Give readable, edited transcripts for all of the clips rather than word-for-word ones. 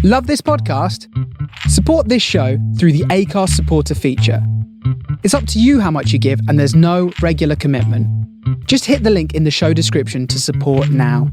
Love this podcast? Support this show through the Acast supporter feature. It's up to you how much you give, and there's no regular commitment. Just hit the link in the show description to support now.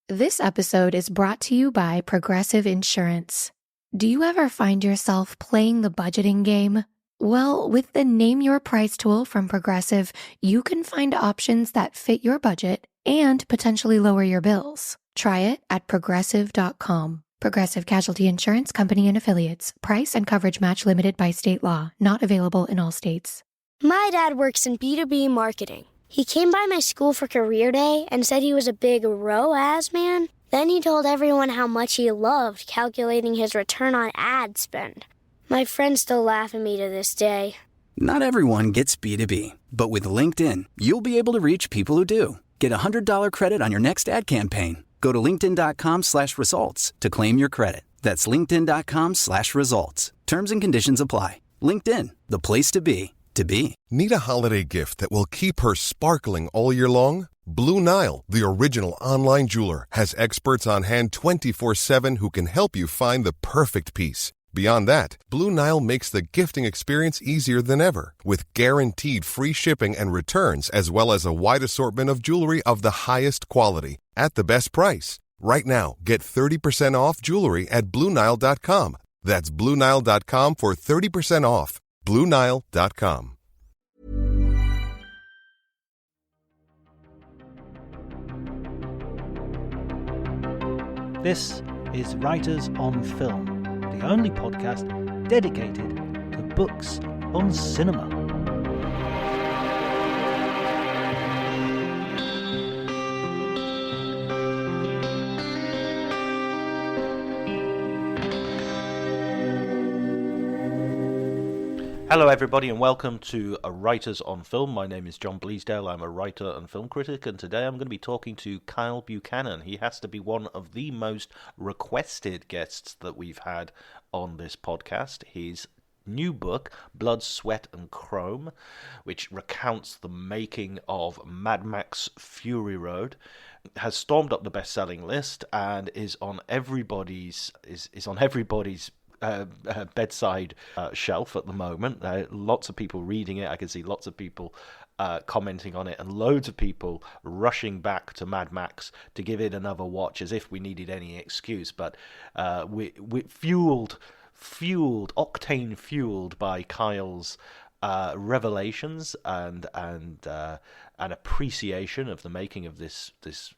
This episode is brought to you by Progressive Insurance. Do you ever find yourself playing the budgeting game? Well, with the Name Your Price tool from Progressive, you can find options that fit your budget and potentially lower your bills. Try it at Progressive.com. Progressive Casualty Insurance Company and Affiliates. Price and coverage match limited by state law. Not available in all states. My dad works in B2B marketing. He came by my school for career day and said he was a big ROAS man. Then he told everyone how much he loved calculating his return on ad spend. My friends still laugh at me to this day. Not everyone gets B2B, but with LinkedIn, you'll be able to reach people who do. Get a $100 credit on your next ad campaign. Go to linkedin.com/results to claim your credit. That's linkedin.com/results. Terms and conditions apply. LinkedIn, the place to be, to be. Need a holiday gift that will keep her sparkling all year long? Blue Nile, the original online jeweler, has experts on hand 24/7 who can help you find the perfect piece. Beyond that, Blue Nile makes the gifting experience easier than ever with guaranteed free shipping and returns, as well as a wide assortment of jewelry of the highest quality at the best price. Right now, get 30% off jewelry at BlueNile.com. That's BlueNile.com for 30% off. BlueNile.com. This is Writers on Film, the only podcast dedicated to books on cinema. Hello everybody and welcome to Writers on Film. My name is John Bleasdale. I'm a writer and film critic, and today I'm going to be talking to Kyle Buchanan. He has to be one of the most requested guests that we've had on this podcast. His new book, Blood, Sweat and Chrome, which recounts the making of Mad Max Fury Road, has stormed up the best-selling list and is on everybody's bedside shelf at the moment. Lots of people reading it. I can see lots of people commenting on it, and loads of people rushing back to Mad Max to give it another watch, as if we needed any excuse. But we octane fueled by Kyle's revelations and appreciation of the making of this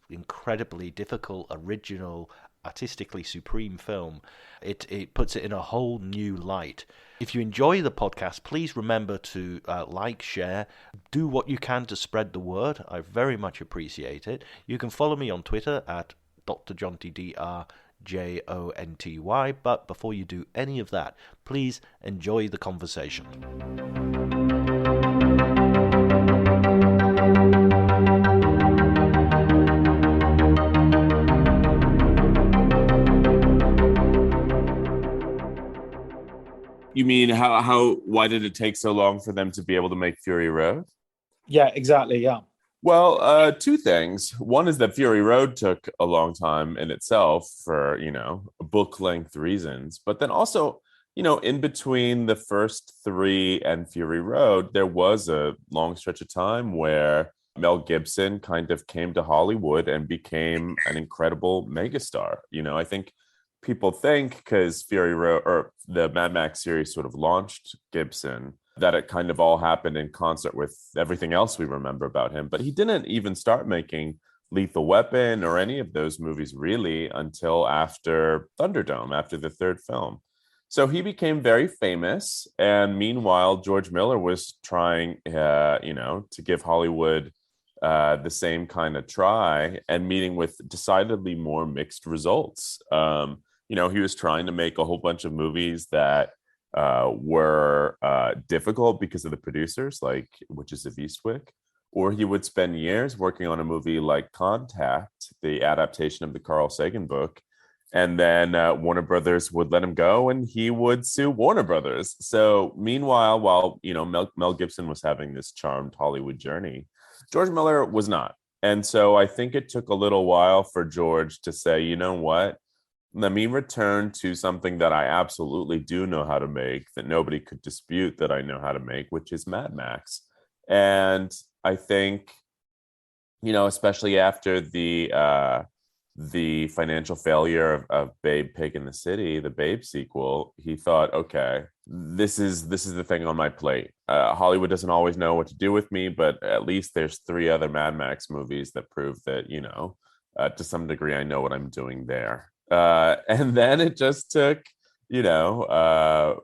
incredibly difficult, original, artistically supreme film. It puts it in a whole new light. If you enjoy the podcast, please remember to like, share, do what you can to spread the word. I very much appreciate it. You can follow me on Twitter at drjonty, DRJONTY, but before you do any of that, please enjoy the conversation. You mean why did it take so long for them to be able to make Fury Road? Yeah, exactly. Yeah. Well, two things. One is that Fury Road took a long time in itself for, book length reasons. But then also, in between the first three and Fury Road, there was a long stretch of time where Mel Gibson kind of came to Hollywood and became an incredible megastar. I think people think, because Fury Road or the Mad Max series sort of launched Gibson, that it kind of all happened in concert with everything else we remember about him. But he didn't even start making Lethal Weapon or any of those movies really until after Thunderdome, after the third film. So he became very famous. And meanwhile, George Miller was trying, to give Hollywood the same kind of try, and meeting with decidedly more mixed results. He was trying to make a whole bunch of movies that were difficult because of the producers, like Witches of Eastwick, or he would spend years working on a movie like Contact, the adaptation of the Carl Sagan book, and then Warner Brothers would let him go, and he would sue Warner Brothers. So meanwhile, while Mel Gibson was having this charmed Hollywood journey, George Miller was not. And so I think it took a little while for George to say, you know what? Let me return to something that I absolutely do know how to make, that nobody could dispute that I know how to make, which is Mad Max. And I think, especially after the financial failure of Babe Pig in the City, the Babe sequel, he thought, okay, this is the thing on my plate. Hollywood doesn't always know what to do with me, but at least there's 3 other Mad Max movies that prove that, to some degree, I know what I'm doing there. And then it just took, for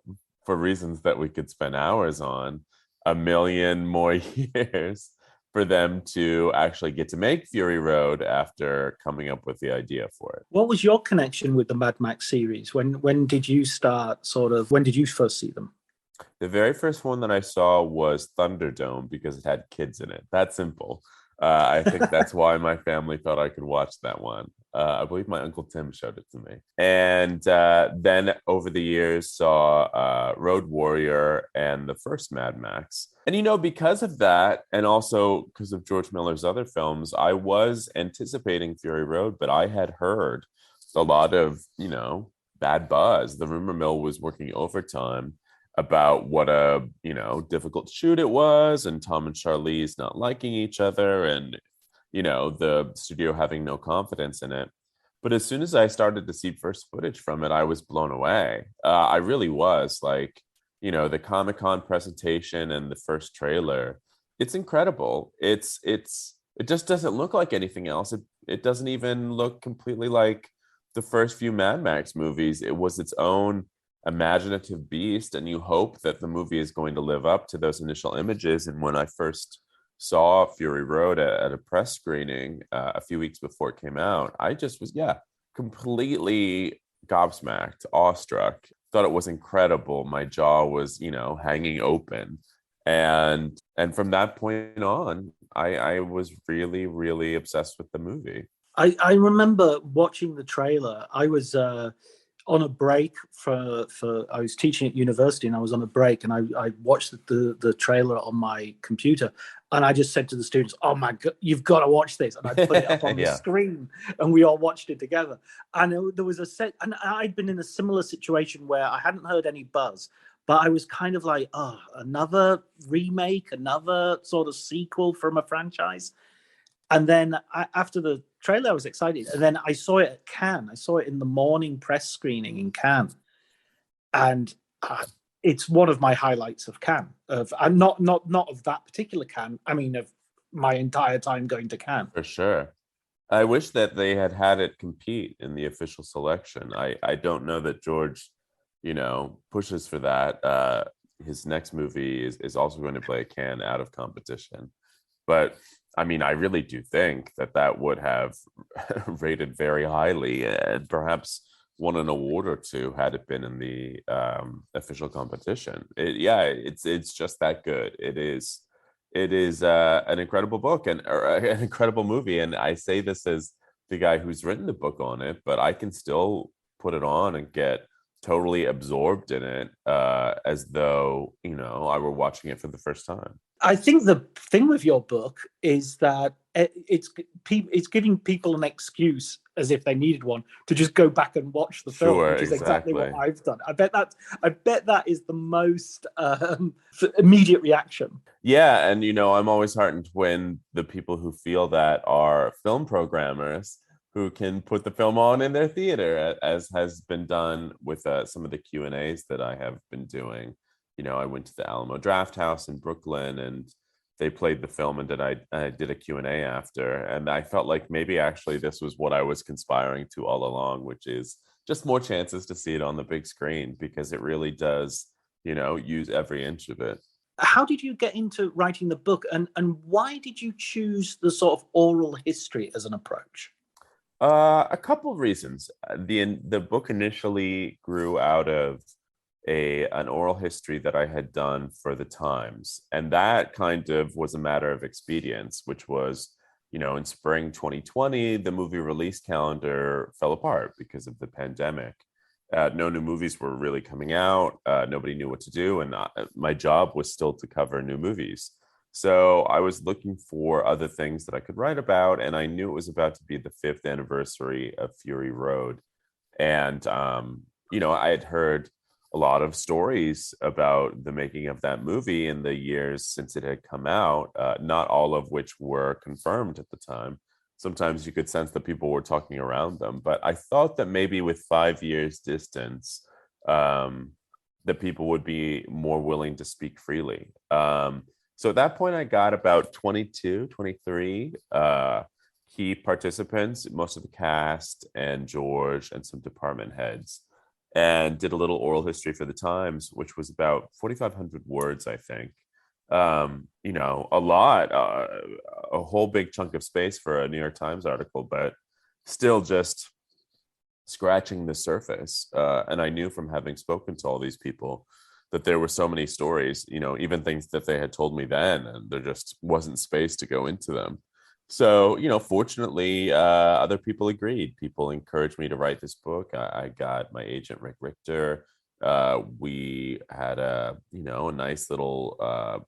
reasons that we could spend hours on, a million more years for them to actually get to make Fury Road after coming up with the idea for it. What was your connection with the Mad Max series? When did you start when did you first see them? The very first one that I saw was Thunderdome because it had kids in it. That simple. I think that's why my family thought I could watch that one. I believe my Uncle Tim showed it to me. And then over the years saw Road Warrior and the first Mad Max. And, because of that, and also because of George Miller's other films, I was anticipating Fury Road, but I had heard a lot of, bad buzz. The rumor mill was working overtime about what a difficult shoot it was, and Tom and Charlize not liking each other, and the studio having no confidence in it. But as soon as I started to see first footage from it, I was blown away. I really was. Like, the Comic-Con presentation and the first trailer, it's incredible. It just doesn't look like anything else. It doesn't even look completely like the first few Mad Max movies. It was its own imaginative beast, and you hope that the movie is going to live up to those initial images. And when I first saw Fury Road at a press screening a few weeks before it came out, I just was completely gobsmacked, awestruck, thought it was incredible. My jaw was hanging open, and from that point on, I was really, really obsessed with the movie. I remember watching the trailer. I was on a break for I was teaching at university, and I was on a break, and I watched the trailer on my computer, and I just said to the students, "Oh my God, you've got to watch this!" And I put it up on the screen, and we all watched it together. And there was and I'd been in a similar situation where I hadn't heard any buzz, but I was kind of like, "Oh, another remake, another sort of sequel from a franchise." And then after the trailer, I was excited. And then I saw it at Cannes. I saw it in the morning press screening in Cannes. And it's one of my highlights of Cannes. And not of that particular Cannes. I mean, of my entire time going to Cannes. For sure. I wish that they had it compete in the official selection. I don't know that George, pushes for that. His next movie is also going to play Cannes out of competition. But I mean, I really do think that would have rated very highly and perhaps won an award or two had it been in the official competition. It's just that good. It is an incredible book and an incredible movie. And I say this as the guy who's written the book on it, but I can still put it on and get totally absorbed in it as though, I were watching it for the first time. I think the thing with your book is that it's giving people an excuse, as if they needed one, to just go back and watch the film, which is exactly what I've done. I bet that is the most immediate reaction. Yeah, and I'm always heartened when the people who feel that are film programmers who can put the film on in their theater, as has been done with some of the Q&As that I have been doing. I went to the Alamo Drafthouse in Brooklyn, and they played the film, and I did a Q&A after. And I felt like maybe actually this was what I was conspiring to all along, which is just more chances to see it on the big screen, because it really does, use every inch of it. How did you get into writing the book, and why did you choose the sort of oral history as an approach? A couple of reasons. The book initially grew out of an oral history that I had done for the Times, and that kind of was a matter of expedience, which was, in spring 2020, the movie release calendar fell apart because of the pandemic. No new movies were really coming out. Nobody knew what to do, and my job was still to cover new movies. So I was looking for other things that I could write about, and I knew it was about to be the 5th anniversary of Fury Road. And, I had heard a lot of stories about the making of that movie in the years since it had come out, not all of which were confirmed at the time. Sometimes you could sense that people were talking around them, but I thought that maybe with 5 years distance, that people would be more willing to speak freely. So at that point, I got about 22, 23 key participants, most of the cast and George and some department heads, and did a little oral history for the Times, which was about 4,500 words, I think. A lot, a whole big chunk of space for a New York Times article, but still just scratching the surface. And I knew from having spoken to all these people that there were so many stories, even things that they had told me then, and there just wasn't space to go into them. So, fortunately, other people agreed. People encouraged me to write this book. I got my agent, Rick Richter. We had a nice little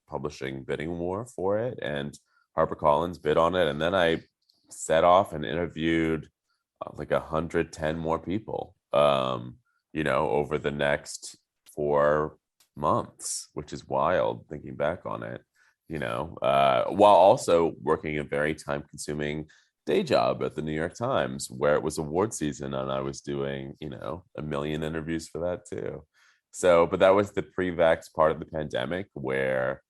publishing bidding war for it, and HarperCollins bid on it. And then I set off and interviewed like 110 more people, over the next 4 months, which is wild thinking back on it, while also working a very time-consuming day job at the New York Times, where it was award season and I was doing, 1 million interviews for that too. So, but that was the pre-vax part of the pandemic where,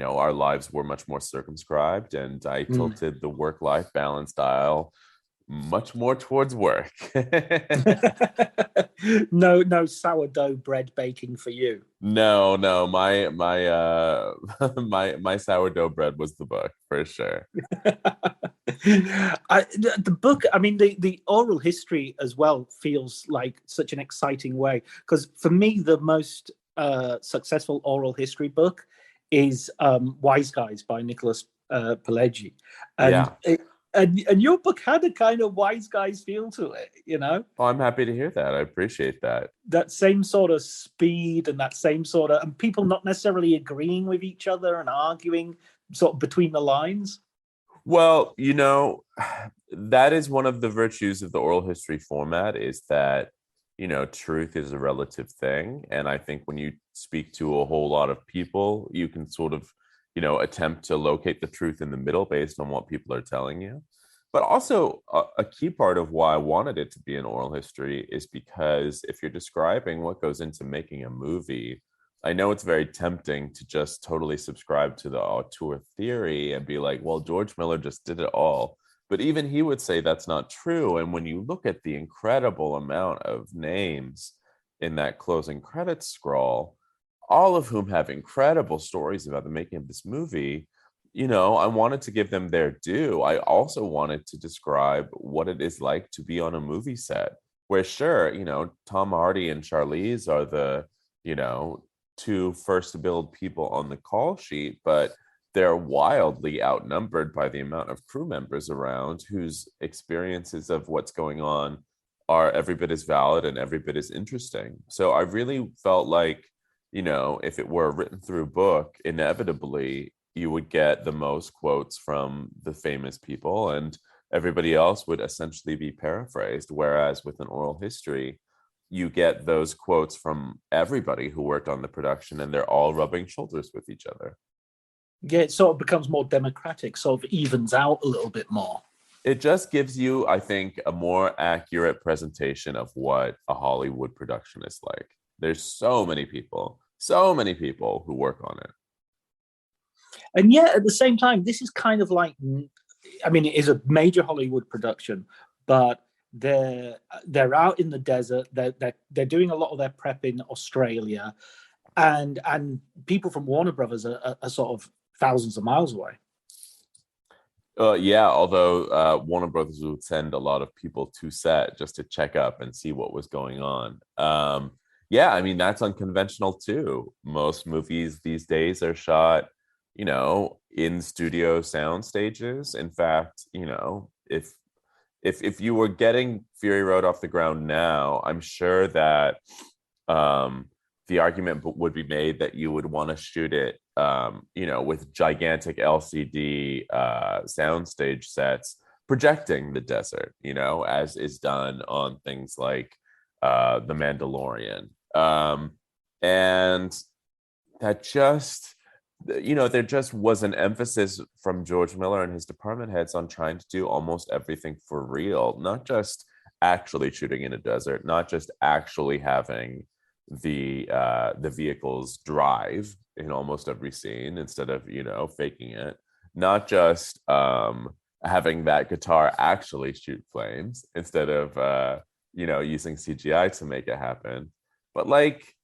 our lives were much more circumscribed, and I tilted the work-life balance dial much more towards work. No sourdough bread baking for you. No, my my sourdough bread was the book for sure. The book, I mean, the oral history as well feels like such an exciting way, because for me the most successful oral history book is Wise Guys by Nicholas Pileggi, and and your book had a kind of Wise Guys feel to it, Oh, I'm happy to hear that. I appreciate that. That same sort of speed and that same sort of, and people not necessarily agreeing with each other and arguing sort of between the lines. Well, that is one of the virtues of the oral history format, is that, truth is a relative thing. And I think when you speak to a whole lot of people, you can sort of, attempt to locate the truth in the middle based on what people are telling you. But also a key part of why I wanted it to be an oral history is because if you're describing what goes into making a movie, I know it's very tempting to just totally subscribe to the auteur theory and be like, well, George Miller just did it all. But even he would say that's not true. And when you look at the incredible amount of names in that closing credits scroll, all of whom have incredible stories about the making of this movie, I wanted to give them their due. I also wanted to describe what it is like to be on a movie set, where sure, Tom Hardy and Charlize are the, 2 first build people on the call sheet, but they're wildly outnumbered by the amount of crew members around whose experiences of what's going on are every bit as valid and every bit as interesting. So I really felt like, if it were a written through book, inevitably you would get the most quotes from the famous people and everybody else would essentially be paraphrased. Whereas with an oral history, you get those quotes from everybody who worked on the production and they're all rubbing shoulders with each other. Yeah, it sort of becomes more democratic, sort of evens out a little bit more. It just gives you, I think, a more accurate presentation of what a Hollywood production is like. There's so many people who work on it. And yet, at the same time, this is kind of like, I mean, it is a major Hollywood production, but they're out in the desert. They're doing a lot of their prep in Australia, and people from Warner Brothers are sort of thousands of miles away. Yeah, although Warner Brothers would send a lot of people to set just to check up and see what was going on. Yeah, I mean, that's unconventional too. Most movies these days are shot, in studio sound stages. In fact, if you were getting Fury Road off the ground now, I'm sure that the argument would be made that you would want to shoot it with gigantic LCD soundstage sets projecting the desert, as is done on things like The Mandalorian. And that just, there just was an emphasis from George Miller and his department heads on trying to do almost everything for real, not just actually shooting in a desert, not just actually having the vehicles drive in almost every scene instead of faking it, not just having that guitar actually shoot flames instead of using CGI to make it happen, but like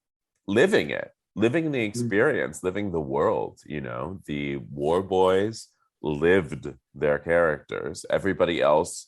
living the experience, living the world. The war boys lived their characters. Everybody else,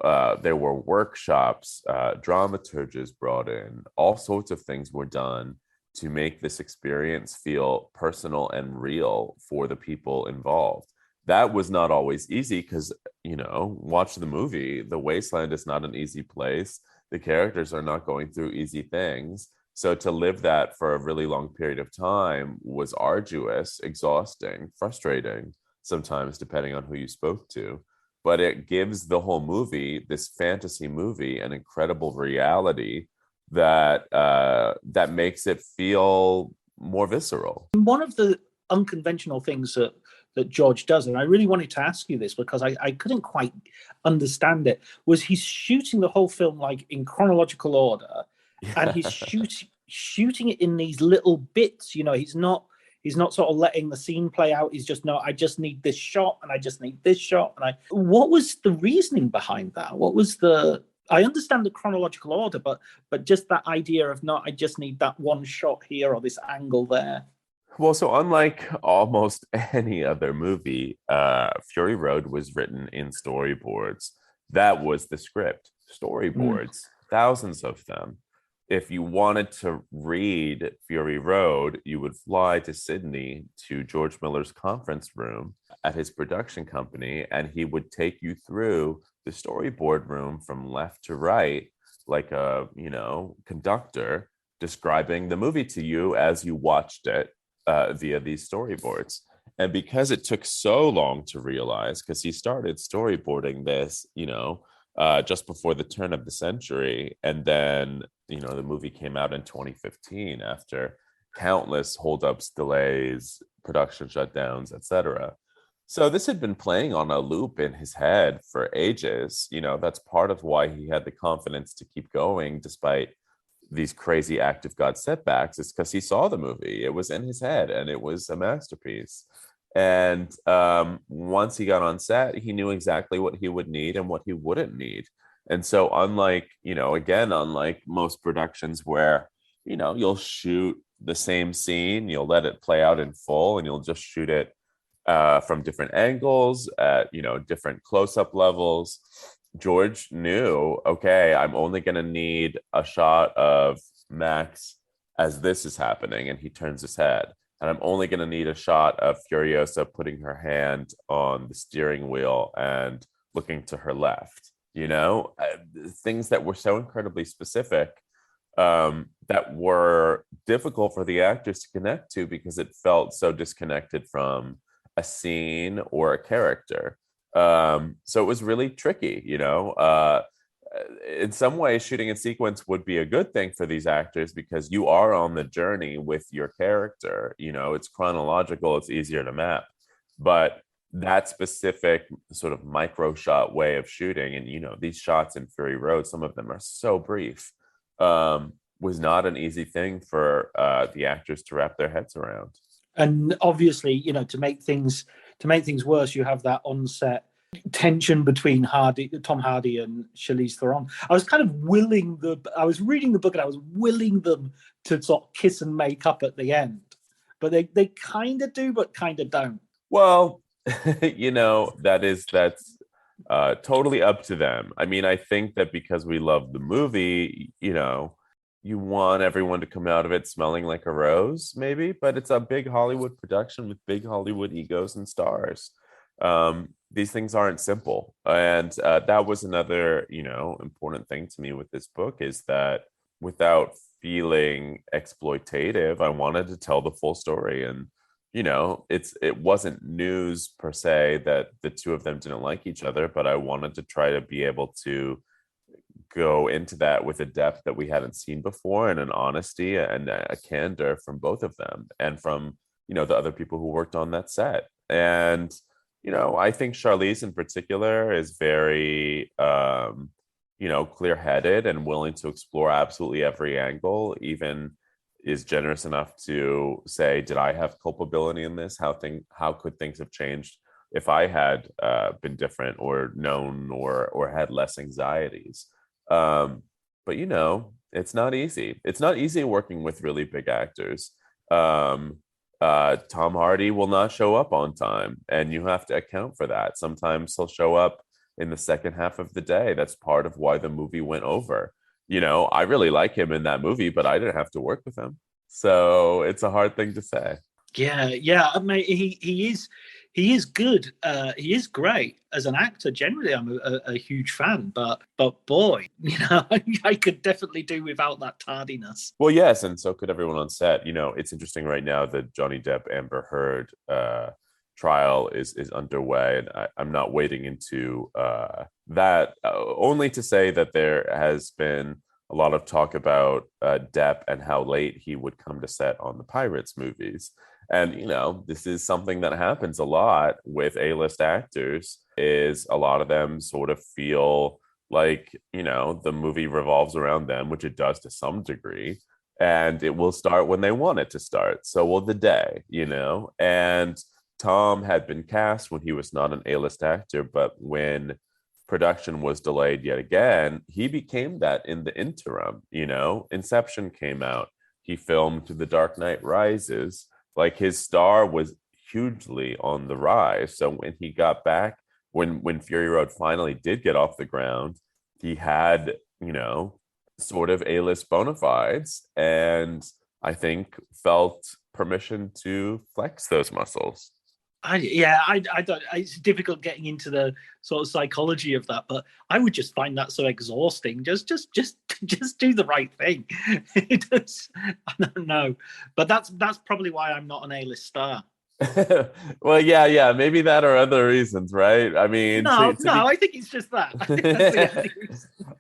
there were workshops, dramaturges brought in, all sorts of things were done to make this experience feel personal and real for the people involved. That was not always easy because, watch the movie. The wasteland is not an easy place. The characters are not going through easy things. So to live that for a really long period of time was arduous, exhausting, frustrating, sometimes depending on who you spoke to. But it gives the whole movie, this fantasy movie, an incredible reality that makes it feel more visceral. One of the unconventional things that George does, and I really wanted to ask you this because I couldn't quite understand it, was he's shooting the whole film like in chronological order, and he's shooting it in these little bits. He's not sort of letting the scene play out. He's just, no, I just need this shot, and I just need this shot. What was the reasoning behind that? I understand the chronological order, but just that idea of, no, I just need that one shot here or this angle there. Well, so unlike almost any other movie, Fury Road was written in storyboards. That was the script. Storyboards, thousands of them. If you wanted to read Fury Road, you would fly to Sydney to George Miller's conference room at his production company, and he would take you through the storyboard room from left to right, like a conductor describing the movie to you as you watched it via these storyboards. And because it took so long to realize, because he started storyboarding this, just before the turn of the century, and then the movie came out in 2015 after countless holdups, delays, production shutdowns, etc. So this had been playing on a loop in his head for ages. That's part of why he had the confidence to keep going despite these crazy act of God setbacks, is because he saw the movie. It was in his head and it was a masterpiece. And once he got on set, he knew exactly what he would need and what he wouldn't need. And so unlike most productions where, you'll shoot the same scene, you'll let it play out in full, and you'll just shoot it from different angles at, different close-up levels. George knew, okay, I'm only going to need a shot of Max as this is happening, and he turns his head. And I'm only going to need a shot of Furiosa putting her hand on the steering wheel and looking to her left. Things that were so incredibly specific, that were difficult for the actors to connect to because it felt so disconnected from a scene or a character. So it was really tricky, in some ways shooting in sequence would be a good thing for these actors because you are on the journey with your character. It's chronological, it's easier to map, but that specific sort of micro shot way of shooting, and these shots in Fury Road, some of them are so brief, was not an easy thing for the actors to wrap their heads around. And obviously, to make things worse, you have that on-set tension between Tom Hardy and Charlize Theron. I was reading the book and I was willing them to sort of kiss and make up at the end, but they kind of do, but kind of don't. Well, that's totally up to them. I mean, I think that because we love the movie, you want everyone to come out of it smelling like a rose, maybe, but it's a big Hollywood production with big Hollywood egos and stars. These things aren't simple. And that was another, important thing to me with this book, is that without feeling exploitative, I wanted to tell the full story. And it wasn't news per se that the two of them didn't like each other, but I wanted to try to be able to go into that with a depth that we hadn't seen before, and an honesty and a candor from both of them, and from the other people who worked on that set. And I think Charlize in particular is very clear-headed and willing to explore absolutely every angle, even is generous enough to say, did I have culpability in this? How could things have changed if I had been different, or known, or had less anxieties? But it's not easy. It's not easy working with really big actors. Tom Hardy will not show up on time, and you have to account for that. Sometimes he'll show up in the second half of the day. That's part of why the movie went over. I really like him in that movie, but I didn't have to work with him. So it's a hard thing to say. Yeah. I mean, he is good. He is great as an actor. Generally, I'm a huge fan. But boy, I could definitely do without that tardiness. Well, yes, and so could everyone on set. It's interesting right now that Johnny Depp Amber Heard trial is underway, and I'm not wading into that, only to say that there has been a lot of talk about Depp and how late he would come to set on the Pirates movies. And this is something that happens a lot with A-list actors, is a lot of them sort of feel like the movie revolves around them, which it does to some degree, and it will start when they want it to start. So will the day, and Tom had been cast when he was not an A-list actor, but when production was delayed yet again, he became that in the interim. Inception came out. He filmed The Dark Knight Rises. Like, his star was hugely on the rise. So when he got back, when Fury Road finally did get off the ground, he had, sort of A-list bona fides, and I think felt permission to flex those muscles. I don't. It's difficult getting into the sort of psychology of that, but I would just find that so exhausting. Just do the right thing. I don't know, but that's probably why I'm not an A-list star. Well, yeah, maybe that or other reasons, right? I mean, no, I think it's just that.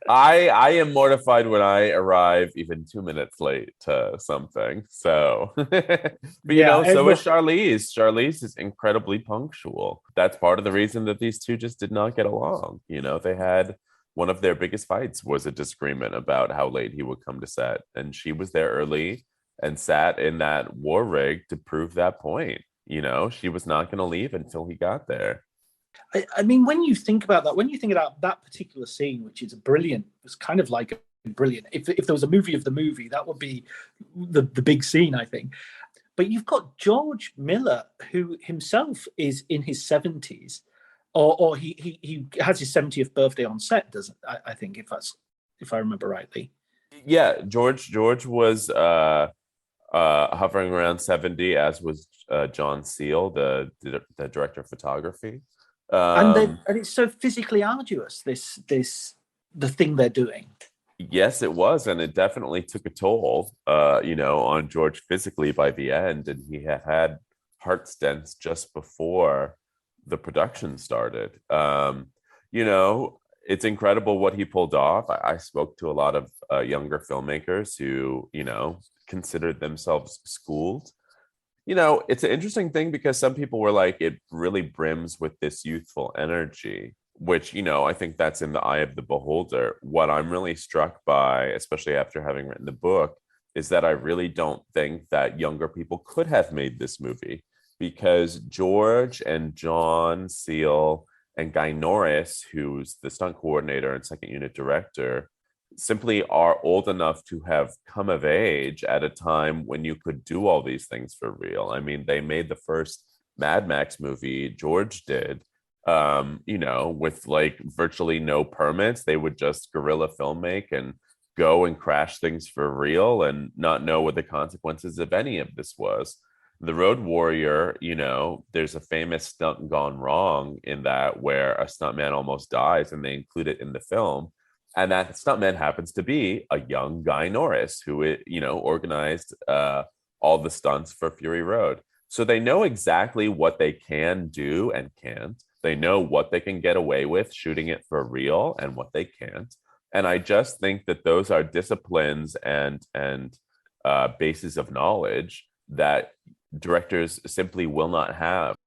I am mortified when I arrive even 2 minutes late to something. So, but so is Charlize. Charlize is incredibly punctual. That's part of the reason that these two just did not get along. They had one of their biggest fights was a disagreement about how late he would come to set, and she was there early and sat in that war rig to prove that point. She was not going to leave until he got there. I mean, when you think about that particular scene, which is it's kind of like a brilliant. If there was a movie of the movie, that would be the big scene, I think. But you've got George Miller, who himself is in his 70s, or he has his 70th birthday on set, doesn't? I think if I remember rightly. Yeah, George was hovering around 70, as was John Seal, the director of photography. And it's so physically arduous, the thing they're doing. Yes, it was, and it definitely took a toll, on George physically by the end, and he had heart stents just before the production started. It's incredible what he pulled off. I spoke to a lot of younger filmmakers who, considered themselves schooled. It's an interesting thing because some people were like, it really brims with this youthful energy, which, I think that's in the eye of the beholder. What I'm really struck by, especially after having written the book, is that I really don't think that younger people could have made this movie, because George and John Seal and Guy Norris, who's the stunt coordinator and second unit director, simply are old enough to have come of age at a time when you could do all these things for real. I mean, they made the first Mad Max movie, George did, with like virtually no permits. They would just guerrilla filmmake and go and crash things for real and not know what the consequences of any of this was. The Road Warrior, there's a famous stunt gone wrong in that, where a stuntman almost dies and they include it in the film. And that stuntman happens to be a young Guy Norris, who, organized all the stunts for Fury Road. So they know exactly what they can do and can't. They know what they can get away with shooting it for real and what they can't. And I just think that those are disciplines and bases of knowledge that directors simply will not have.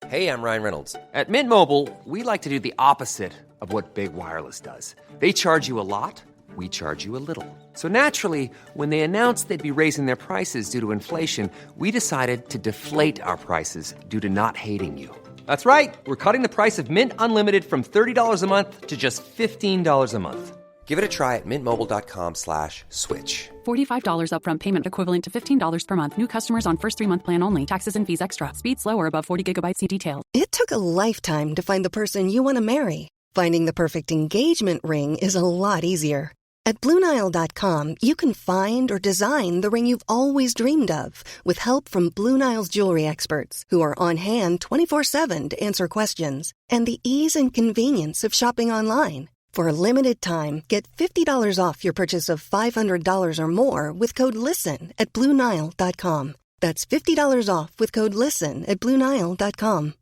Hey, I'm Ryan Reynolds. At Mint Mobile, we like to do the opposite of what Big Wireless does. They charge you a lot, we charge you a little. So naturally, when they announced they'd be raising their prices due to inflation, we decided to deflate our prices due to not hating you. That's right. We're cutting the price of Mint Unlimited from $30 a month to just $15 a month. Give it a try at mintmobile.com/switch. $45 upfront payment equivalent to $15 per month. New customers on first 3-month plan only. Taxes and fees extra. Speed slower above 40 gigabytes. See details. It took a lifetime to find the person you want to marry. Finding the perfect engagement ring is a lot easier. At BlueNile.com, you can find or design the ring you've always dreamed of with help from Blue Nile's jewelry experts who are on hand 24/7 to answer questions, and the ease and convenience of shopping online. For a limited time, get $50 off your purchase of $500 or more with code LISTEN at BlueNile.com. That's $50 off with code LISTEN at BlueNile.com.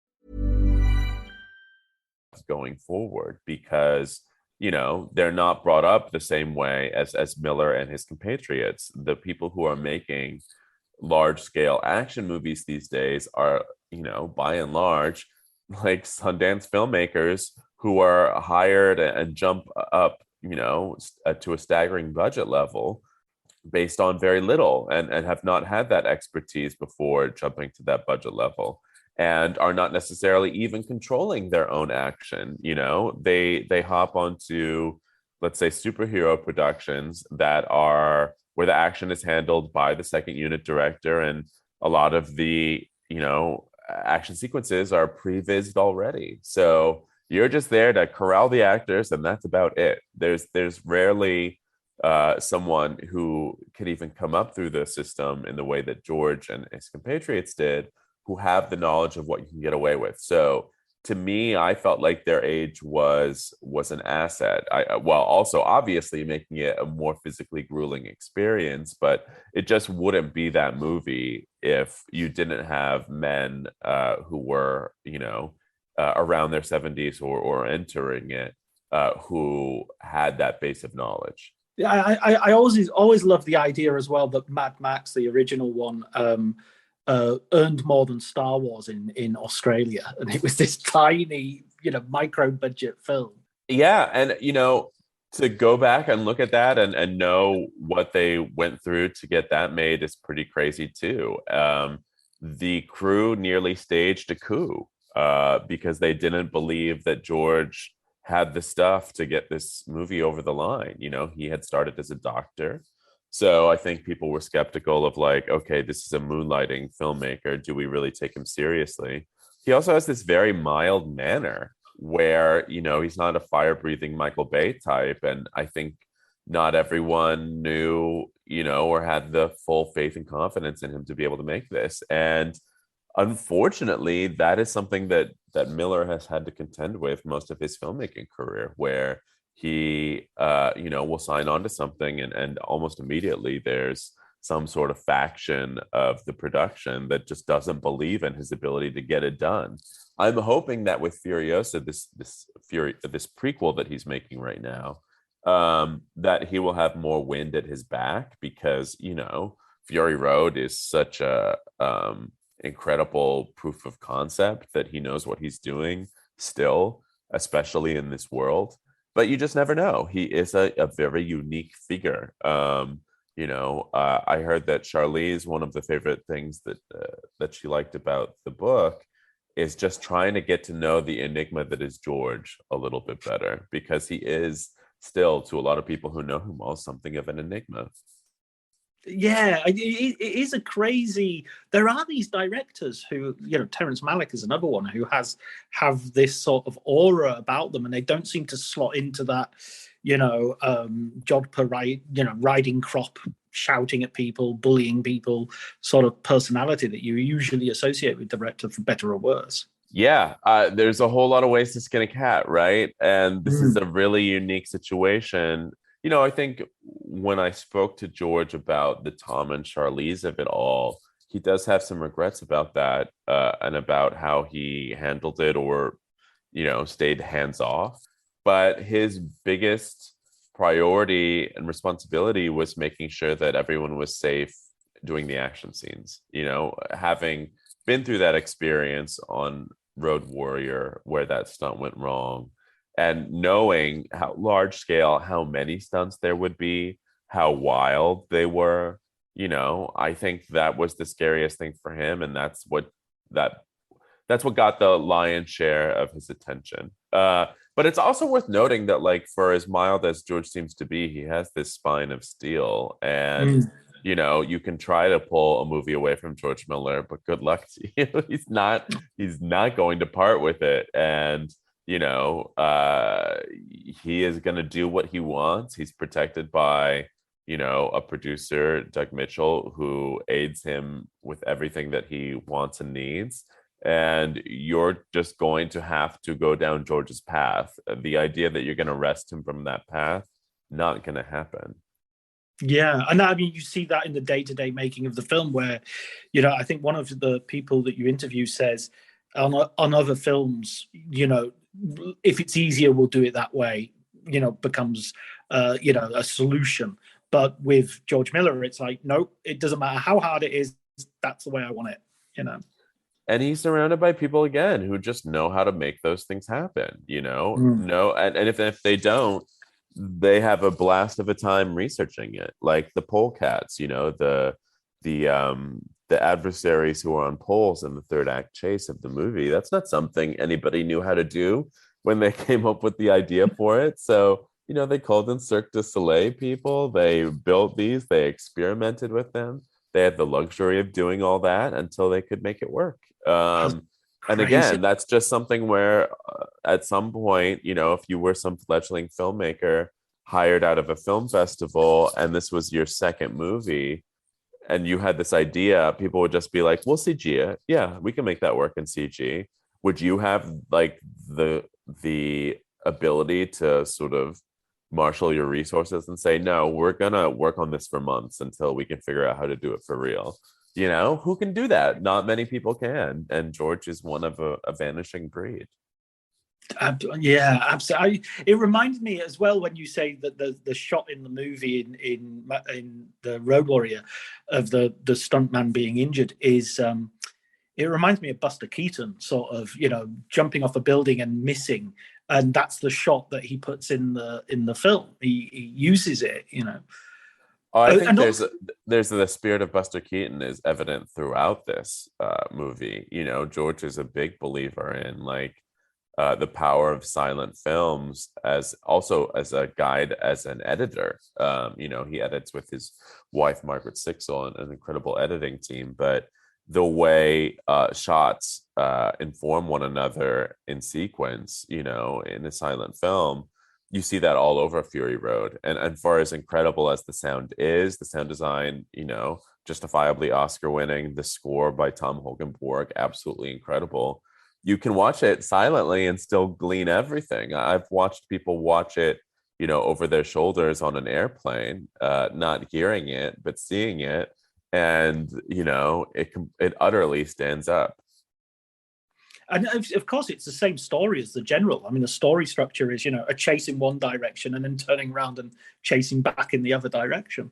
Going forward, because they're not brought up the same way as Miller and his compatriots. The people who are making large scale action movies these days are, by and large, like Sundance filmmakers who are hired and jump up, to a staggering budget level based on very little and have not had that expertise before jumping to that budget level, and are not necessarily even controlling their own action. They hop onto, let's say, superhero productions that are where the action is handled by the second unit director, and a lot of the action sequences are pre-vised already. So you're just there to corral the actors, and that's about it. There's rarely someone who could even come up through the system in the way that George and his compatriots did, who have the knowledge of what you can get away with. So to me, I felt like their age was an asset, while also obviously making it a more physically grueling experience. But it just wouldn't be that movie if you didn't have men who were, around their 70s or entering it, who had that base of knowledge. Yeah, I always love the idea as well that Mad Max, the original one, earned more than Star Wars in Australia, and it was this tiny, micro budget film. Yeah, and to go back and look at that and know what they went through to get that made is pretty crazy too. The crew nearly staged a coup because they didn't believe that George had the stuff to get this movie over the line. He had started as a doctor. So I think people were skeptical of like, okay, this is a moonlighting filmmaker. Do we really take him seriously? He also has this very mild manner where, he's not a fire-breathing Michael Bay type. And I think not everyone knew, or had the full faith and confidence in him to be able to make this. And unfortunately, that is something that Miller has had to contend with most of his filmmaking career, where he will sign on to something and almost immediately there's some sort of faction of the production that just doesn't believe in his ability to get it done. I'm hoping that with Furiosa, this prequel that he's making right now, that he will have more wind at his back, because Fury Road is such a incredible proof of concept that he knows what he's doing still, especially in this world. But you just never know. He is a very unique figure. I heard that Charlize, one of the favorite things that she liked about the book is just trying to get to know the enigma that is George a little bit better, because he is still, to a lot of people who know him well, something of an enigma. Yeah, it is a crazy. There are these directors who, Terrence Malick is another one who have this sort of aura about them, and they don't seem to slot into that, Jodhpur, riding crop, shouting at people, bullying people, sort of personality that you usually associate with director, for better or worse. Yeah, there's a whole lot of ways to skin a cat, right? And this is a really unique situation. I think when I spoke to George about the Tom and Charlize of it all, he does have some regrets about that, and about how he handled it, or stayed hands off. But his biggest priority and responsibility was making sure that everyone was safe doing the action scenes. Having been through that experience on Road Warrior where that stunt went wrong, and knowing how large scale, how many stunts there would be, how wild they were, I think that was the scariest thing for him, and that's what got the lion's share of his attention. But it's also worth noting that, like, for as mild as George seems to be, he has this spine of steel, and you can try to pull a movie away from George Miller, but good luck to you. He's not going to part with it, and he is going to do what he wants. He's protected by a producer, Doug Mitchell, who aids him with everything that he wants and needs. And you're just going to have to go down George's path. The idea that you're going to wrest him from that path, not going to happen. Yeah, and I mean, you see that in the day-to-day making of the film, where, I think one of the people that you interview says on other films, if it's easier, we'll do it that way, becomes, a solution. But with George Miller, it's like, nope, it doesn't matter how hard it is. That's the way I want it, And he's surrounded by people, again, who just know how to make those things happen, No, and if they don't, they have a blast of a time researching it, like the polecats, the adversaries who are on poles in the third act chase of the movie. That's not something anybody knew how to do when they came up with the idea for it. So, they called in Cirque du Soleil people. They built these, they experimented with them. They had the luxury of doing all that until they could make it work. And again, that's just something where at some point, if you were some fledgling filmmaker hired out of a film festival and this was your second movie and you had this idea, people would just be like, we'll CG it. Yeah, we can make that work in CG. Would you have like the ability to sort of marshal your resources and say, no, we're going to work on this for months until we can figure out how to do it for real? Who can do that? Not many people can. And George is one of a vanishing breed. Yeah, absolutely. It reminds me as well when you say that the shot in the movie in the Road Warrior of the stuntman being injured is it reminds me of Buster Keaton, sort of, jumping off a building and missing, and that's the shot that he puts in the film. He uses it, I think there's the spirit of Buster Keaton is evident throughout this movie. George is a big believer in the power of silent films as a guide, as an editor. He edits with his wife Margaret Sixel and an incredible editing team, but the way shots inform one another in sequence, in a silent film, you see that all over Fury Road. And for as incredible as the sound is, the sound design, justifiably Oscar winning, the score by Tom Holkenborg, absolutely incredible. You can watch it silently and still glean everything. I've watched people watch it, over their shoulders on an airplane, not hearing it, but seeing it. And, it utterly stands up. And of course, it's the same story as the general. I mean, the story structure is, a chase in one direction and then turning around and chasing back in the other direction.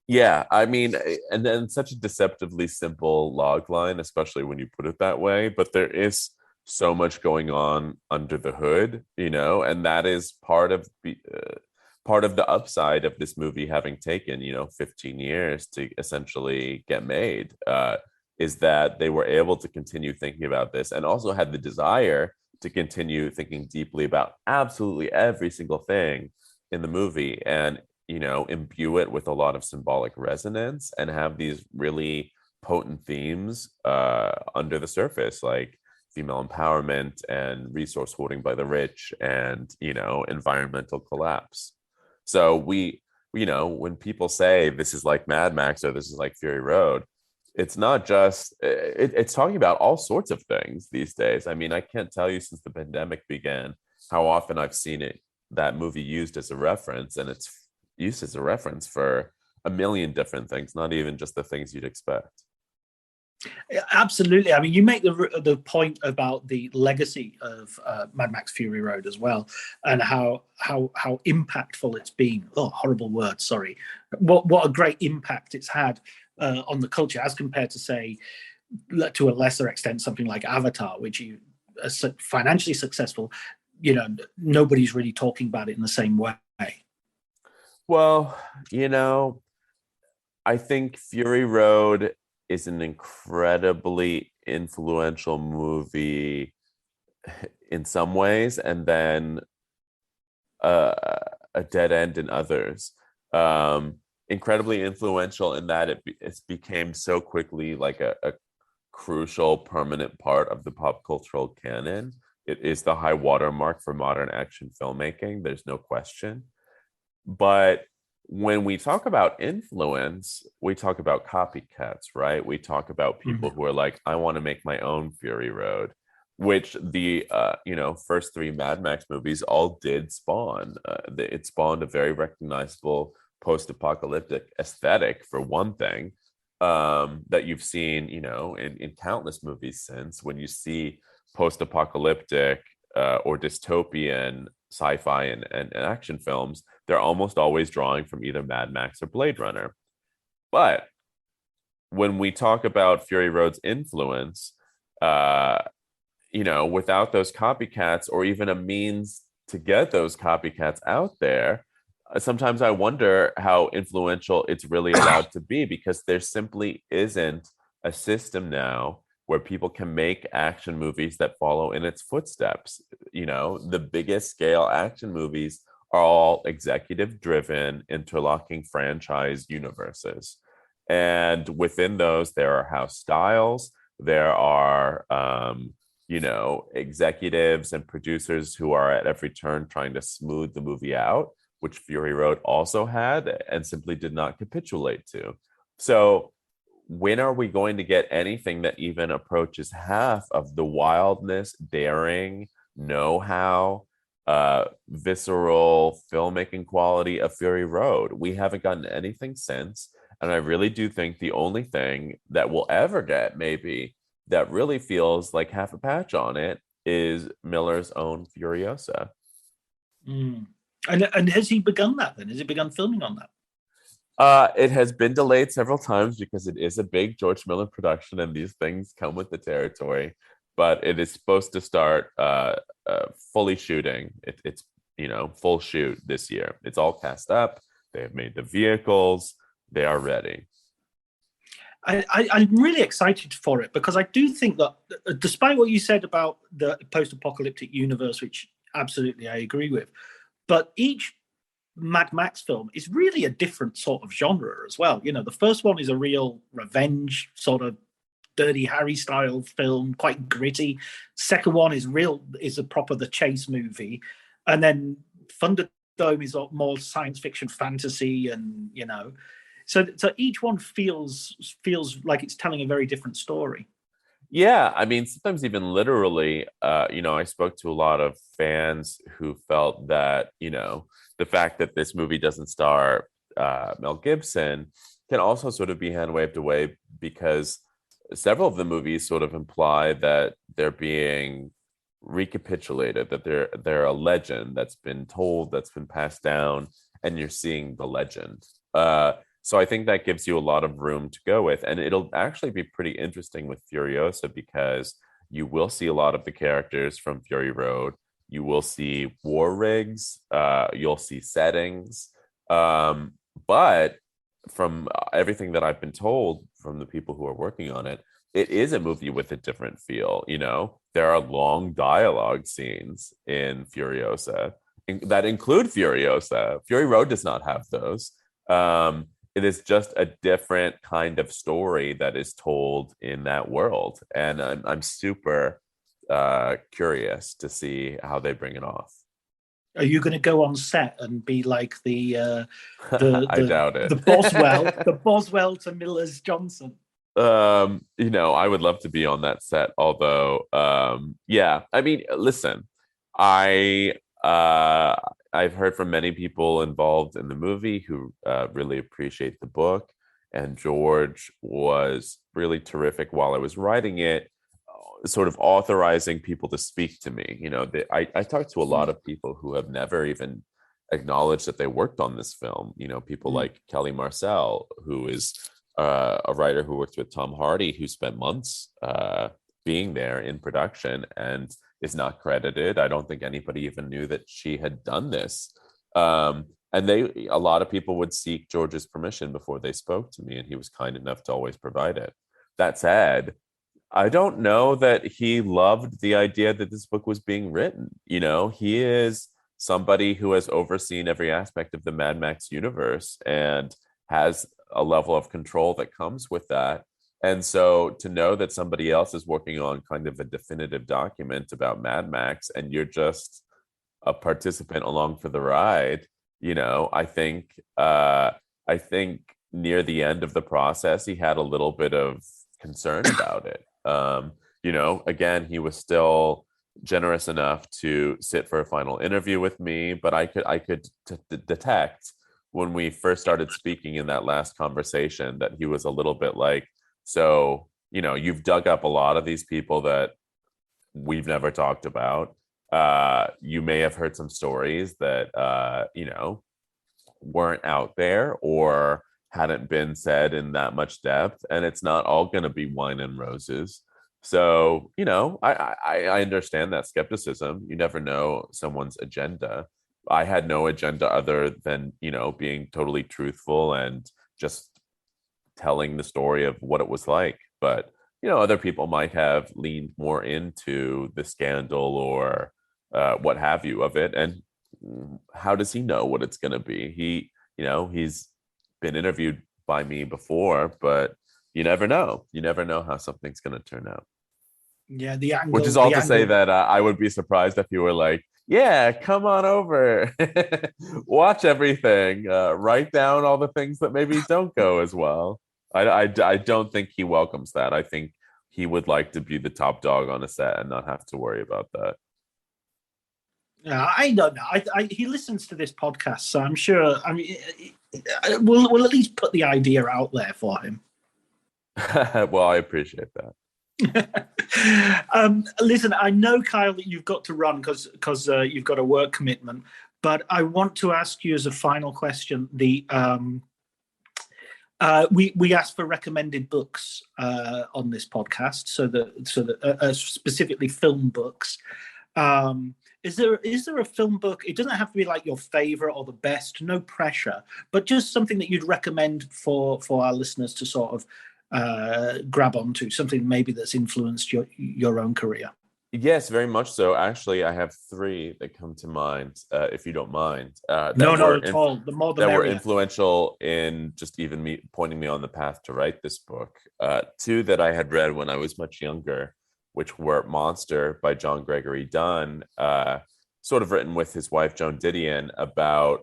Yeah, I mean, and then such a deceptively simple log line, especially when you put it that way. But there is so much going on under the hood, and that is part of the upside of this movie having taken, 15 years to essentially get made. Is that they were able to continue thinking about this and also had the desire to continue thinking deeply about absolutely every single thing in the movie and, imbue it with a lot of symbolic resonance and have these really potent themes under the surface, like female empowerment and resource hoarding by the rich and, environmental collapse. So when people say this is like Mad Max or this is like Fury Road, it's not just, it's talking about all sorts of things these days. I mean, I can't tell you since the pandemic began how often I've seen it that movie used as a reference, and it's used as a reference for a million different things, not even just the things you'd expect. Absolutely. I mean, you make the point about the legacy of Mad Max Fury Road as well, and how impactful it's been. Oh, horrible word. Sorry. What a great impact it's had on the culture, as compared to, say, to a lesser extent, something like Avatar, which you are financially successful. You know, nobody's really talking about it in the same way. Well, you know, I think Fury Road is an incredibly influential movie in some ways, and then a dead end in others. Incredibly influential in that it became so quickly like a crucial, permanent part of the pop cultural canon. It is the high watermark for modern action filmmaking. There's no question. But when we talk about influence, we talk about copycats, right? We talk about people who are like, I want to make my own Fury Road, which the first three Mad Max movies all did spawn. It spawned a very recognizable post-apocalyptic aesthetic, for one thing, that you've seen, in countless movies since. When you see post-apocalyptic or dystopian sci-fi and action films, they're almost always drawing from either Mad Max or Blade Runner. But when we talk about Fury Road's influence, without those copycats, or even a means to get those copycats out there, sometimes I wonder how influential it's really allowed to be, because there simply isn't a system now where people can make action movies that follow in its footsteps. The biggest scale action movies are all executive driven, interlocking franchise universes. And within those, there are house styles, there are, executives and producers who are at every turn trying to smooth the movie out, which Fury Road also had and simply did not capitulate to. So when are we going to get anything that even approaches half of the wildness, daring, know-how, visceral filmmaking quality of Fury Road? We haven't gotten anything since. And I really do think the only thing that we'll ever get, maybe, that really feels like half a patch on it is Miller's own Furiosa. And has he begun that then? Has he begun filming on that? It has been delayed several times because it is a big George Miller production, and these things come with the territory. But it is supposed to start fully shooting. It's full shoot this year. It's all cast up. They have made the vehicles. They are ready. I'm really excited for it, because I do think that, despite what you said about the post-apocalyptic universe, which absolutely I agree with, but each Mad Max film is really a different sort of genre as well. The first one is a real revenge, sort of Dirty Harry style film, quite gritty. Second one is a proper The Chase movie. And then Thunderdome is more science fiction fantasy, and so each one feels like it's telling a very different story. Yeah, I mean, sometimes even literally, I spoke to a lot of fans who felt that, the fact that this movie doesn't star Mel Gibson can also sort of be hand waved away, because several of the movies sort of imply that they're being recapitulated, that they're a legend that's been told, that's been passed down, and you're seeing the legend. So I think that gives you a lot of room to go with. And it'll actually be pretty interesting with Furiosa, because you will see a lot of the characters from Fury Road. You will see war rigs. You'll see settings. But from everything that I've been told from the people who are working on it, it is a movie with a different feel. There are long dialogue scenes in Furiosa that include Furiosa. Fury Road does not have those. It is just a different kind of story that is told in that world. And I'm super curious to see how they bring it off. Are you going to go on set and be like the I doubt it. the Boswell to Miller's Johnson? I would love to be on that set. Although, yeah, I mean, listen, I'm I've heard from many people involved in the movie who really appreciate the book. And George was really terrific while I was writing it, sort of authorizing people to speak to me. I talked to a lot of people who have never even acknowledged that they worked on this film. People like Kelly Marcel, who is a writer who worked with Tom Hardy, who spent months being there in production and is not credited. I don't think anybody even knew that she had done this. And a lot of people would seek George's permission before they spoke to me, and he was kind enough to always provide it. That said, I don't know that he loved the idea that this book was being written. He is somebody who has overseen every aspect of the Mad Max universe and has a level of control that comes with that. And so to know that somebody else is working on kind of a definitive document about Mad Max and you're just a participant along for the ride, I think near the end of the process, he had a little bit of concern about it. Again, he was still generous enough to sit for a final interview with me, but I could detect when we first started speaking in that last conversation that he was a little bit like, so, you've dug up a lot of these people that we've never talked about. You may have heard some stories that, weren't out there or hadn't been said in that much depth. And it's not all going to be wine and roses. So, I understand that skepticism. You never know someone's agenda. I had no agenda other than, being totally truthful and just telling the story of what it was like. But, other people might have leaned more into the scandal or what have you of it. And how does he know what it's going to be? He's been interviewed by me before, but you never know. You never know how something's going to turn out. Yeah, the angle. Which is all to say that I would be surprised if you were like, yeah, come on over, watch everything, write down all the things that maybe don't go as well. I don't think he welcomes that. I think he would like to be the top dog on a set and not have to worry about that. Yeah, I don't know. He listens to this podcast, so I'm sure. I mean, we'll at least put the idea out there for him. Well, I appreciate that. Listen, I know, Kyle, that you've got to run because you've got a work commitment, but I want to ask you as a final question. We asked for recommended books on this podcast, so that specifically film books. Is there a film book? It doesn't have to be like your favorite or the best, no pressure, but just something that you'd recommend for our listeners to sort of grab onto, something maybe that's influenced your own career. Yes, very much so. Actually, I have 3 that come to mind, if you don't mind. No, not at all. The more the merrier. That were influential in just even pointing me on the path to write this book. 2 that I had read when I was much younger, which were Monster by John Gregory Dunn, sort of written with his wife, Joan Didion, about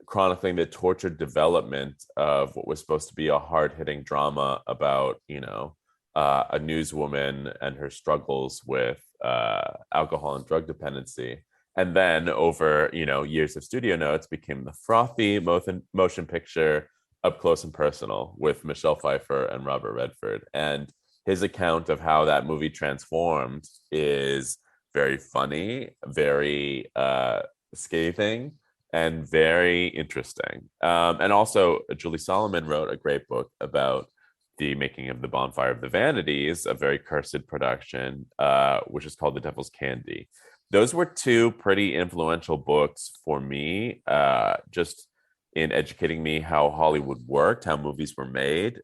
chronicling the tortured development of what was supposed to be a hard-hitting drama about, a newswoman and her struggles with alcohol and drug dependency. And then over, years of studio notes became the frothy motion picture Up Close and Personal with Michelle Pfeiffer and Robert Redford. And his account of how that movie transformed is very funny, very scathing, and very interesting. And also, Julie Solomon wrote a great book about the making of The Bonfire of the Vanities, a very cursed production, which is called The Devil's Candy. Those were 2 pretty influential books for me, just in educating me how Hollywood worked, how movies were made,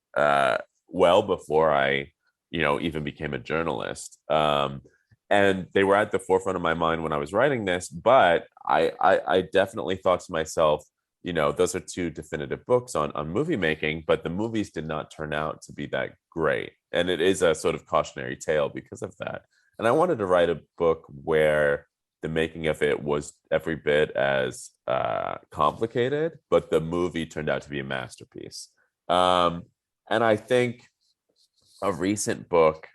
well before I, even became a journalist. And they were at the forefront of my mind when I was writing this, but I definitely thought to myself, those are 2 definitive books on movie making, but the movies did not turn out to be that great. And it is a sort of cautionary tale because of that. And I wanted to write a book where the making of it was every bit as complicated, but the movie turned out to be a masterpiece. And I think a recent book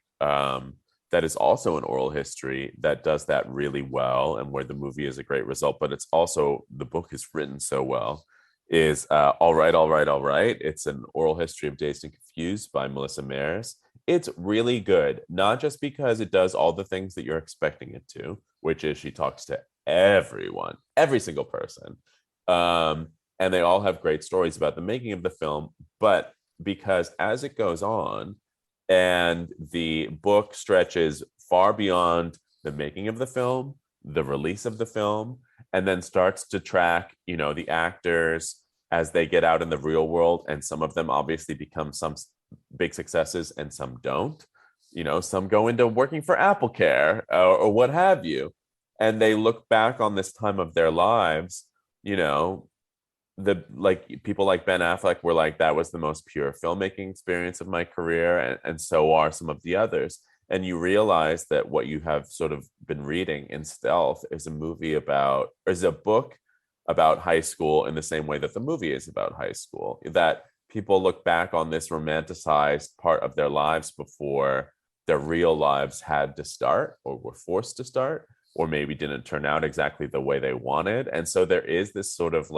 that is also an oral history that does that really well, and where the movie is a great result, but it's also, the book is written so well, is All Right, All Right, All Right. It's an oral history of Dazed and Confused by Melissa Maris. It's really good, not just because it does all the things that you're expecting it to, which is she talks to everyone, every single person. And they all have great stories about the making of the film, but because as it goes on, and the book stretches far beyond the making of the film, the release of the film, and then starts to track, the actors as they get out in the real world. And some of them obviously become some big successes and some don't. Some go into working for Apple Care or what have you. And they look back on this time of their lives, people like Ben Affleck were like, that was the most pure filmmaking experience of my career, and so are some of the others. And you realize that what you have sort of been reading in Stealth is a book about high school in the same way that the movie is about high school, that people look back on this romanticized part of their lives before their real lives had to start, or were forced to start, or maybe didn't turn out exactly the way they wanted. And so there is this sort of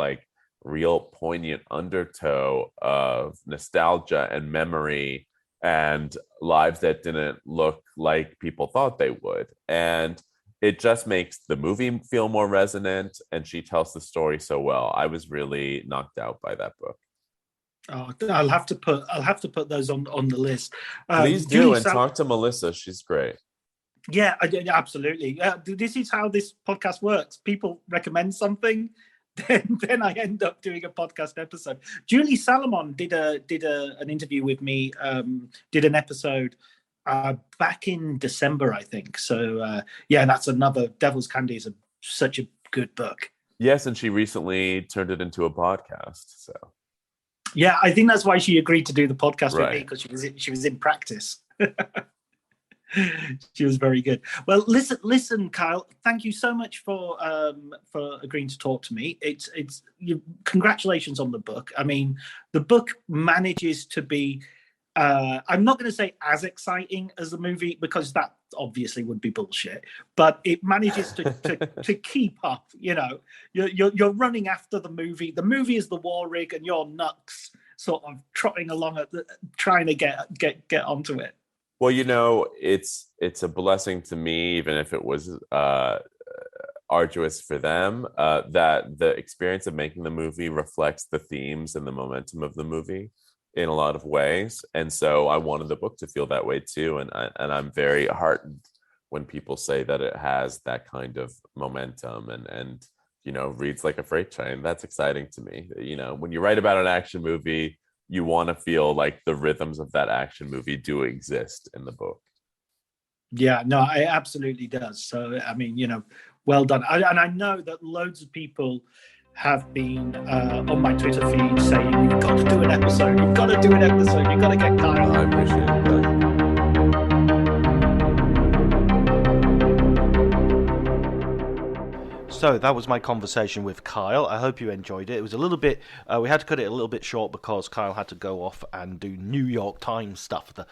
real poignant undertow of nostalgia and memory and lives that didn't look like people thought they would. And it just makes the movie feel more resonant, and she tells the story so well. I was really knocked out by that book. Oh, I'll have to put those on the list. Please do, and talk to Melissa. She's great. Yeah, absolutely. This is how this podcast works. People recommend something, then I end up doing a podcast episode. Julie Salomon did an interview with me, did an episode back in December, I think. So that's another. Devil's Candy is such a good book. Yes, and she recently turned it into a podcast. So yeah, I think that's why she agreed to do the podcast with me, because she was in practice. She was very good. Well, listen, Kyle. Thank you so much for agreeing to talk to me. Congratulations on the book. I mean, the book manages to be. I'm not going to say as exciting as the movie, because that obviously would be bullshit. But it manages to keep up. You're running after the movie. The movie is the war rig, and you're nuts, sort of trotting along trying to get onto it. Well, it's a blessing to me, even if it was arduous for them, that the experience of making the movie reflects the themes and the momentum of the movie in a lot of ways. And so I wanted the book to feel that way too. And I'm very heartened when people say that it has that kind of momentum and reads like a freight train. That's exciting to me. When you write about an action movie, you want to feel like the rhythms of that action movie do exist in the book. Yeah, no, it absolutely does. So, I mean, well done. And I know that loads of people have been on my Twitter feed saying, you've got to do an episode, you've got to get Kyle. I appreciate that. So that was my conversation with Kyle. I hope you enjoyed it. It was a little bit, we had to cut it a little bit short because Kyle had to go off and do New York Times stuff, the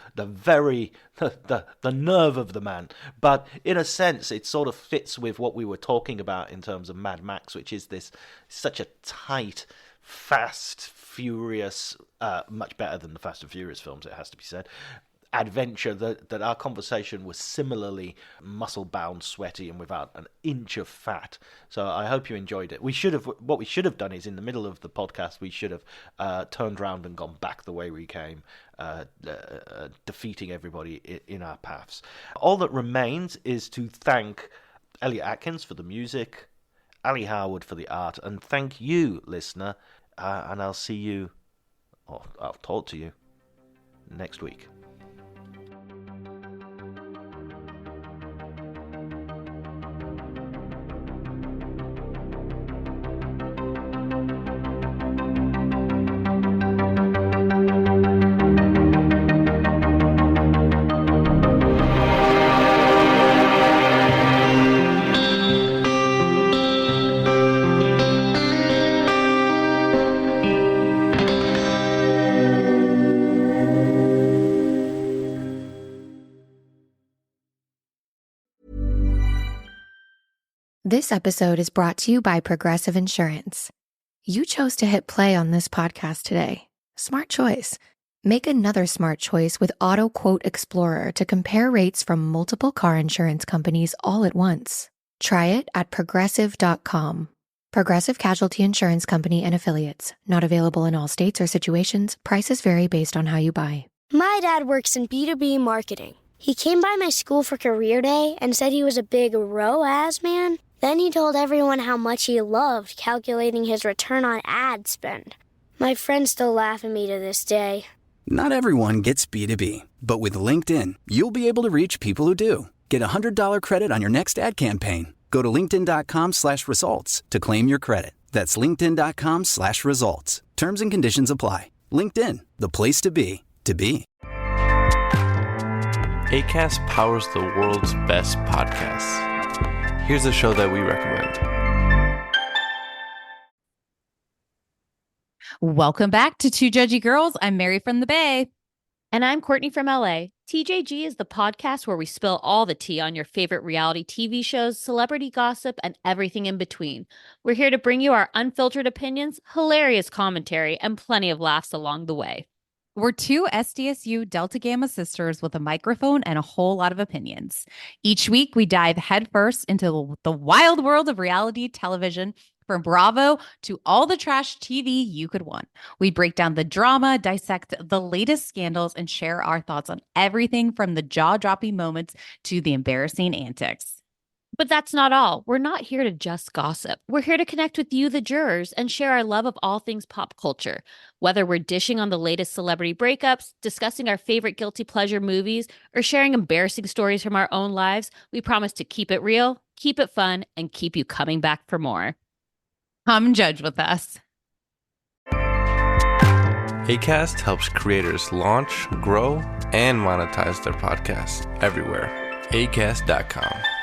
nerve of the man. But in a sense, it sort of fits with what we were talking about in terms of Mad Max, which is this such a tight, fast, furious, much better than the Fast and Furious films, it has to be said, adventure, that our conversation was similarly muscle-bound, sweaty, and without an inch of fat. So I hope you enjoyed it. What we should have done is, in the middle of the podcast, we should have turned around and gone back the way we came, defeating everybody in our paths. All that remains is to thank Elliot Atkins for the music, Ali Howard for the art, and thank you, listener, and I'll see you, or I'll talk to you next week. This episode is brought to you by Progressive Insurance. You chose to hit play on this podcast today. Smart choice. Make another smart choice with Auto Quote Explorer to compare rates from multiple car insurance companies all at once. Try it at progressive.com. Progressive Casualty Insurance Company and Affiliates. Not available in all states or situations. Prices vary based on how you buy. My dad works in B2B marketing. He came by my school for career day and said he was a big ROAS man. Then he told everyone how much he loved calculating his return on ad spend. My friends still laugh at me to this day. Not everyone gets B2B, but with LinkedIn, you'll be able to reach people who do. Get a $100 credit on your next ad campaign. Go to linkedin.com/results to claim your credit. That's linkedin.com/results. Terms and conditions apply. LinkedIn, the place to be, to be. Acast powers the world's best podcasts. Here's a show that we recommend. Welcome back to Two Judgy Girls. I'm Mary from the Bay. And I'm Courtney from LA. TJG is the podcast where we spill all the tea on your favorite reality TV shows, celebrity gossip, and everything in between. We're here to bring you our unfiltered opinions, hilarious commentary, and plenty of laughs along the way. We're two SDSU Delta Gamma sisters with a microphone and a whole lot of opinions. Each week, we dive headfirst into the wild world of reality television, from Bravo to all the trash TV you could want. We break down the drama, dissect the latest scandals, and share our thoughts on everything from the jaw-dropping moments to the embarrassing antics. But that's not all. We're not here to just gossip. We're here to connect with you, the jurors, and share our love of all things pop culture. Whether we're dishing on the latest celebrity breakups, discussing our favorite guilty pleasure movies, or sharing embarrassing stories from our own lives, we promise to keep it real, keep it fun, and keep you coming back for more. Come judge with us. Acast helps creators launch, grow, and monetize their podcasts everywhere. Acast.com.